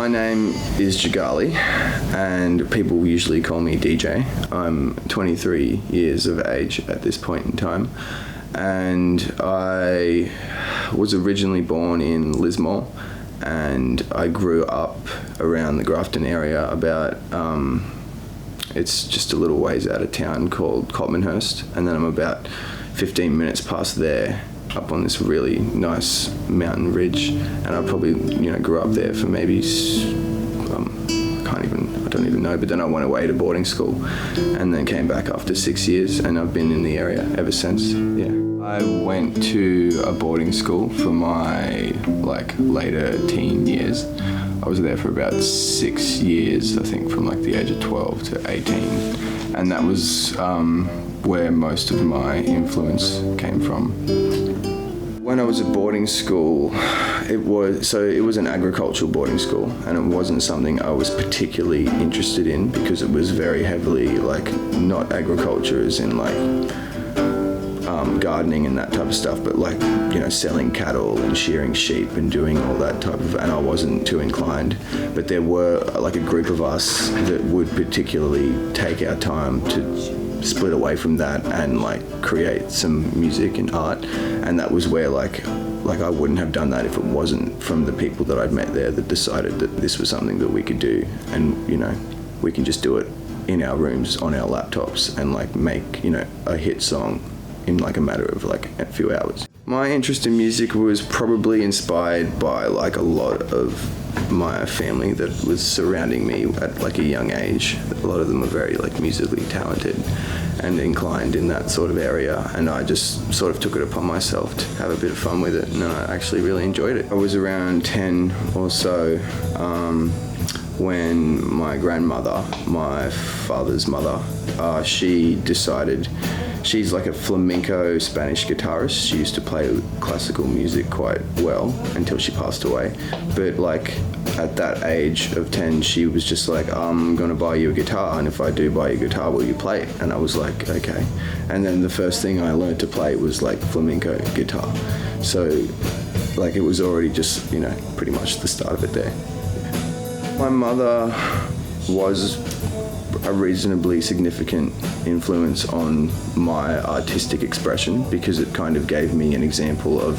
My name is Djagali, and people usually call me DJ. I'm 23 years of age at this point in time, and I was originally born in Lismore, and I grew up around the Grafton area about, it's just a little ways out of town called Cotmanhurst, and then I'm about 15 minutes past there up on this really nice mountain ridge, and I probably grew up there for maybe I don't even know, but then I went away to boarding school and then came back after 6 years, and I've been in the area ever since. Yeah, I went to a boarding school for my later teen years. I was there for about 6 years, I think, from the age of 12 to 18, and that was where most of my influence came from. When I was at boarding school, it was an agricultural boarding school, and it wasn't something I was particularly interested in because it was very heavily not agriculture as in gardening and that type of stuff, but selling cattle and shearing sheep and doing all that type of, and I wasn't too inclined. But there were a group of us that would particularly take our time to split away from that and create some music and art, and that was where I wouldn't have done that if it wasn't from the people that I'd met there that decided that this was something that we could do, and we can just do it in our rooms on our laptops and make a hit song in a matter of a few hours. My interest in music was probably inspired by a lot of my family that was surrounding me at a young age. A lot of them were very musically talented and inclined in that sort of area, and I just sort of took it upon myself to have a bit of fun with it, and I actually really enjoyed it. I was around 10 or so when my grandmother, my father's mother, she decided, she's a flamenco Spanish guitarist. She used to play classical music quite well until she passed away. But at that age of 10, she was just I'm gonna buy you a guitar, and if I do buy you a guitar, will you play it? And I was okay. And then the first thing I learned to play was flamenco guitar. So it was already just, pretty much the start of it there. My mother was a reasonably significant influence on my artistic expression because it kind of gave me an example of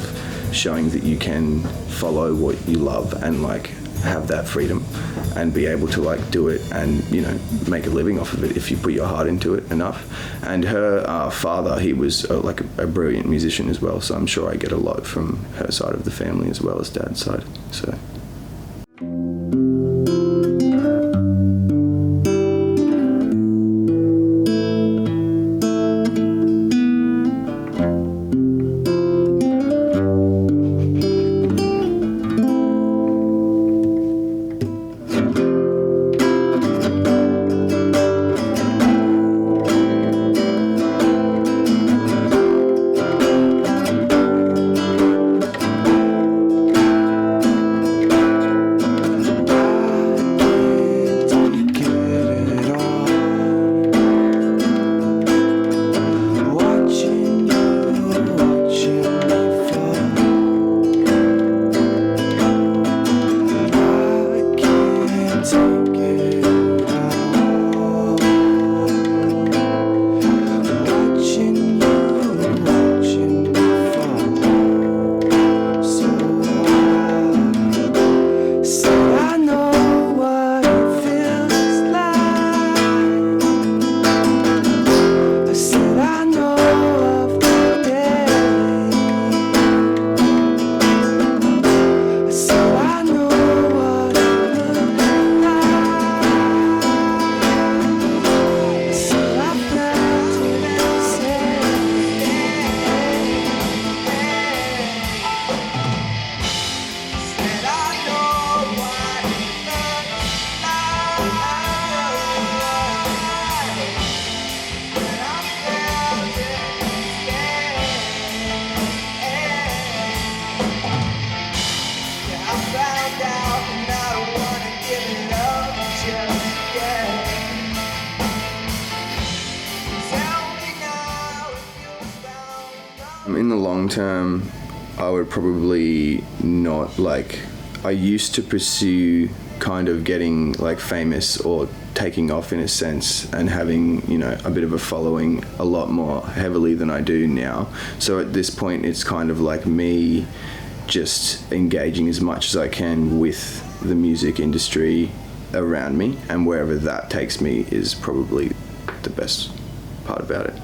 showing that you can follow what you love and have that freedom and be able to do it and make a living off of it if you put your heart into it enough. And her father, he was a brilliant musician as well, so I'm sure I get a lot from her side of the family as well as dad's side. So In the long term, I would probably not, I used to pursue kind of getting like famous or taking off in a sense and having, you know, a bit of a following a lot more heavily than I do now. So at this point, it's kind of like me just engaging as much as I can with the music industry around me, and wherever that takes me is probably the best part about it.